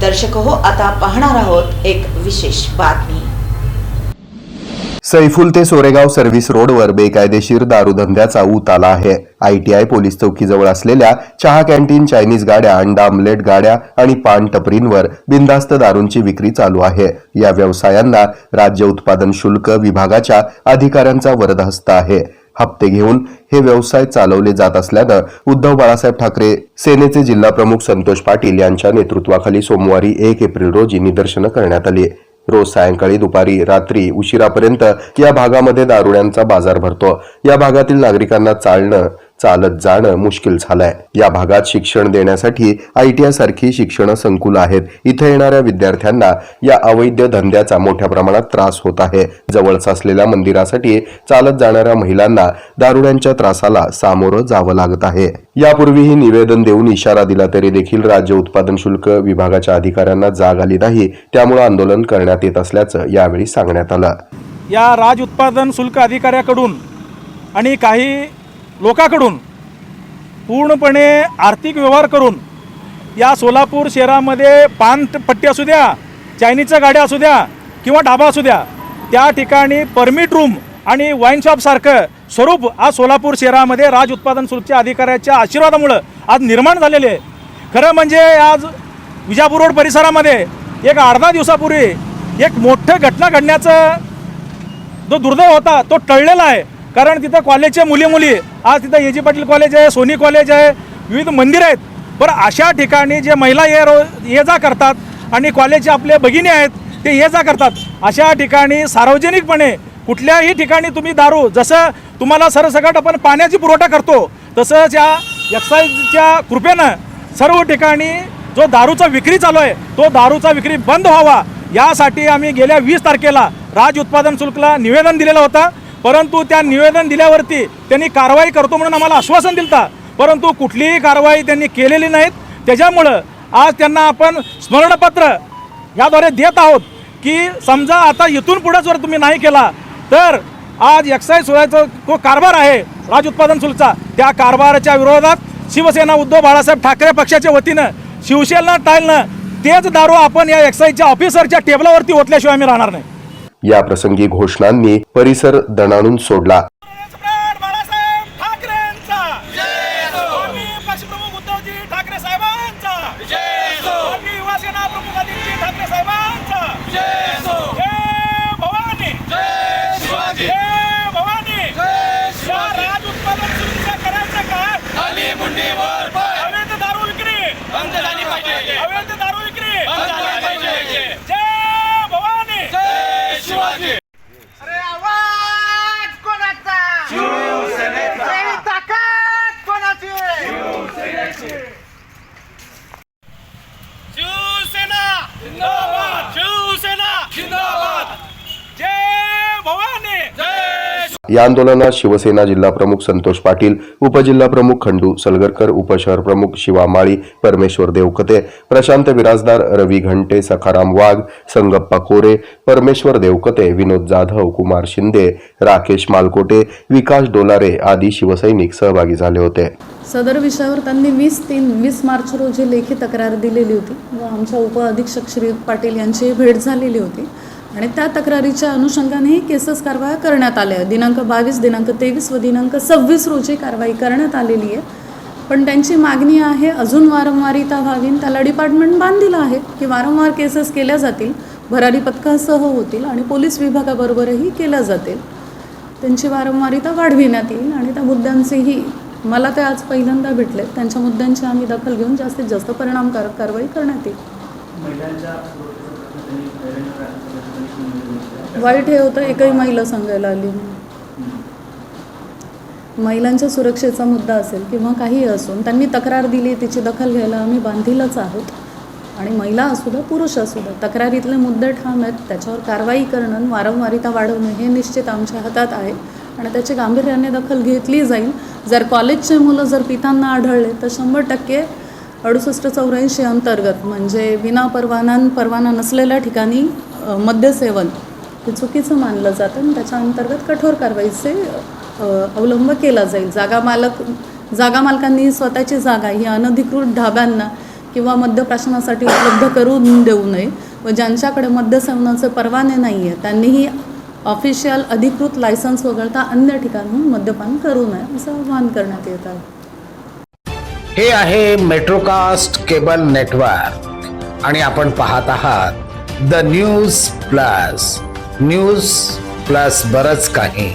दर्शक हो, आता पाहणार आहोत एक विशेष बातमी। सैफुल ते सोरेगाव सर्व्हिस रोडवर बेकायदेशीर दारूधंद्याचा ऊत आला आहे। ITI पोलीस चौकीजवळ असलेल्या चहा कॅन्टीन, चायनीज गाड्या, अंडा आमलेट गाड्या आणि पान टपरींवर बिनधास्त दारूंची विक्री चालू आहे। या व्यवसायांना राज्य उत्पादन शुल्क विभागाच्या अधिकाऱ्यांचा वरदहस्त आहे। हप्ते घेऊन हे व्यवसाय चालवले जात असल्यानं उद्धव बाळासाहेब ठाकरे सेनेचे जिल्हा प्रमुख संतोष पाटील यांच्या नेतृत्वाखाली सोमवारी 1 एप्रिल रोजी निदर्शनं करण्यात आली। रोज सायंकाळी, दुपारी, रात्री उशिरापर्यंत या भागामध्ये दारुड्यांचा बाजार भरतो। या भागातील नागरिकांना चालत जाणं मुश्किल झालंय। या भागात शिक्षण देण्यासाठी ITI सारखी शिक्षण संकुल आहेत। इथे येणाऱ्या विद्यार्थ्यांना या अवैध धंद्याचा मोठ्या प्रमाणात त्रास होत आहे। जवळच असलेल्या मंदिरासाठी चालत जाणाऱ्या महिलांना दारुड्यांच्या त्रासाला सामोरं जावं लागत आहे। यापूर्वीही निवेदन देऊन इशारा दिला तरी देखील राज्य उत्पादन शुल्क विभागाच्या अधिकाऱ्यांना जाग आली नाही। त्यामुळे आंदोलन करण्यात येत असल्याचं यावेळी सांगण्यात आलं। या राज्य उत्पादन शुल्क अधिकाऱ्याकडून आणि काही लोकांकडून पूर्णपणे आर्थिक व्यवहार करून या सोलापूर शहरामध्ये पानपट्टी असू द्या, चायनीजच्या गाड्या असू द्या किंवा ढाबा असू द्या, त्या ठिकाणी परमिट रूम आणि वाईन शॉपसारखं स्वरूप आज सोलापूर शहरामध्ये राज्य उत्पादन शुल्कच्या अधिकाऱ्याच्या आशीर्वादामुळे आज निर्माण झालेले आहे। खरं म्हणजे आज विजापूर रोड परिसरामध्ये एक 8-10 दिवसापूर्वी एक मोठं घटना घडण्याचा जो दुर्दैव होता तो टळलेला आहे। कारण तिथं कॉलेजचे मुली आज तिथं AG पाटील कॉलेज आहे, सोनी कॉलेज आहे, विविध मंदिर आहेत। पण अशा ठिकाणी जे महिला ये जा करतात आणि कॉलेजचे आपले भगिनी आहेत ते ये जा करतात, अशा ठिकाणी सार्वजनिकपणे कुठल्याही ठिकाणी तुम्ही दारू, जसं तुम्हाला सरसकट आपण पाण्याची पुरवठा करतो तसंच या एक्साईजच्या कृपेनं सर्व ठिकाणी जो दारूचा विक्री चालू आहे तो दारूचा विक्री बंद व्हावा यासाठी आम्ही गेल्या 20 तारखेला राज्य उत्पादन शुल्कला निवेदन दिलेलं होतं। परंतु त्या निवेदन दिल्यावरती त्यांनी कारवाई करतो म्हणून आम्हाला आश्वासन दिलं, परंतु कुठलीही कारवाई त्यांनी केलेली नाहीत। त्याच्यामुळं आज त्यांना आपण स्मरणपत्र याद्वारे देत आहोत की समजा आता इथून पुढे जर तुम्ही नाही केला तर आज एक्साईज सुधाराचा जो कारभार आहे राज्य उत्पादन शुल्कचा, त्या कारभाराच्या विरोधात शिवसेना उद्धव बाळासाहेब ठाकरे पक्षाच्या वतीनं शिवसेना टाळणं तेच दारू आपण या एक्साईजच्या ऑफिसरच्या टेबलावरती ओतल्याशिवाय आम्ही राहणार नाही। या प्रसंगी घोषणांनी परिसर दणाणून सोडला। या आंदोलनात शिवसेना जिल्हा प्रमुख संतोष पाटील, उपजिल्हा प्रमुख खंडू सलगरकर, उपशहर प्रमुख शिवा माळी, परमेश्वर देवकते, प्रशांत बिराजदार, रवी घंटे, सखाराम वाघ, संगप्पा कोरे, परमेश्वर देवकते, विनोद जाधव, कुमार शिंदे, राकेश मालकोटे, विकास डोलारे आदी शिवसैनिक सहभागी झाले होते। सदर विषयावर त्यांनी 20 मार्च रोजी लेखी तक्रार दिलेली होती व आमच्या उपअधीक्षक श्री पाटील यांची भेट झालेली होती आणि त्या तक्रारीच्या अनुषंगाने केसेस कारवाई करण्यात आल्या। दिनांक 22, दिनांक 23 व दिनांक 26 रोजी कारवाई करण्यात आलेली आहे। पण त्यांची मागणी आहे अजून वारंवारिता व्हावी, त्याला डिपार्टमेंट बांधलेलं आहे की वारंवार केसेस केल्या जातील, भरारी पथकासह होतील आणि पोलीस विभागाबरोबरही केल्या जातील। त्यांची वारंवारिता वाढविण्यात येईल आणि त्या मुद्द्यांचीही मला ते आज पहिल्यांदा भेटले, त्यांच्या मुद्द्यांची आम्ही दखल घेऊन जास्तीत जास्त परिणामकारक कारवाई करण्यात येईल। वाईट हे होतं एकही महिला सांगायला आली नाही। महिलांच्या सुरक्षेचा मुद्दा असेल किंवा काही असून त्यांनी तक्रार दिली, तिची दखल घ्यायला आम्ही बांधीलच आहोत आणि महिला असू द्या पुरुष असू द्या, तक्रारीतले मुद्दे ठाम आहेत, त्याच्यावर कारवाई करणं, वारंवारिता वाढवणं हे निश्चित आमच्या हातात आहे आणि त्याची गांभीर्याने दखल घेतली जाईल। जर कॉलेजचे मुलं जर पितांना आढळले तर 100% 6884 अंतर्गत म्हणजे विना परवाना नसलेल्या ठिकाणी मद्यसेवन हे चुकीचं मानलं जातं आणि त्याच्या अंतर्गत कठोर कारवाईचे अवलंब केला जाईल। जागा मालकांनी स्वतःची जागा ही अनधिकृत ढाब्यांना किंवा मद्यप्राशनासाठी उपलब्ध करून देऊ नये व ज्यांच्याकडे मद्यसेवनाचे परवाने नाही आहे त्यांनीही ऑफिशियल अधिकृत लायसन्स वगळता अन्य ठिकाणहून मद्यपान करू नये असं आवाहन करण्यात येत आहे. हे आहे मेट्रोकास्ट केबल नेटवर्क आणि आपण पाहत आहात द न्यूज प्लस बरच काही.